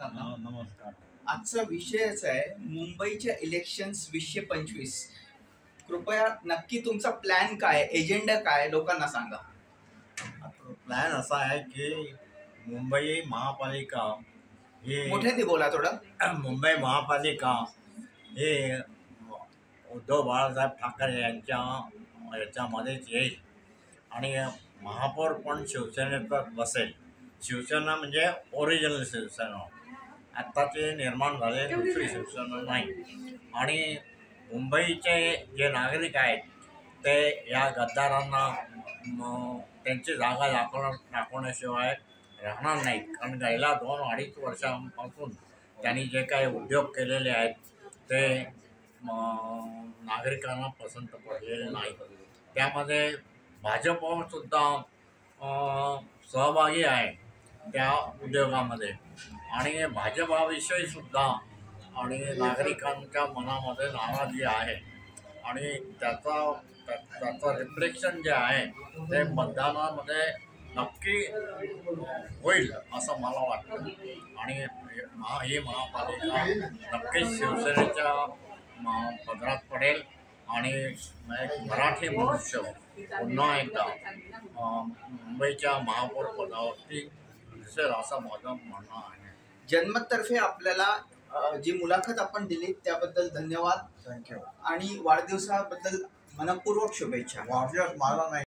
नमस्कार ना. नमस्कार. आजचा विषयच आहे मुंबईच्या इलेक्शन्स 2025. कृपया नक्की तुमचा प्लॅन काय, एजेंडा काय लोकांना सांगा. प्लॅन असा आहे की मुंबई महापालिका हे मोठ्याने बोला थोडं. मुंबई महापालिका हे उद्धव बाळासाहेब ठाकरे याच्यामध्येच येईल आणि महापौर पण शिवसेनेतच बसेल. शिवसेना म्हणजे ओरिजिनल शिवसेना, आत्ताचे निर्माण झाले दुसरी शिवसेना नाही. आणि मुंबईचे जे नागरिक आहेत ते या गद्दारांना त्यांची जागा दाखवण्याशिवाय राहणार नाहीत. कारण गेल्या 2-2.5 वर्षांपासून त्यांनी जे काही उद्योग केलेले आहेत ते नागरिकांना पसंत पडलेले नाहीत. त्यामध्ये भाजपसुद्धा सहभागी आहे त्या उद्योगामध्ये आणि भाजपाविषयी सुद्धा आणि नागरिकांच्या मनामध्ये नाराजी आहे आणि त्याचं रिफ्लेक्शन जे आहे ते मतदानामध्ये नक्की होईल असं मला वाटतं. आणि ही महापालिका नक्कीच शिवसेनेच्या पदरात पडेल आणि मराठी मनुष्य पुन्हा एकदा मुंबईच्या महापौर पदावरती दिसेल असं माझं म्हणणं आहे. जन्मतर्फे आपल्याला जी मुलाखत आपण दिली त्याबद्दल धन्यवाद. थँक्यू. आणि वाढदिवसाबद्दल मनपूर्वक शुभेच्छा. वाढदिवस मला नाही.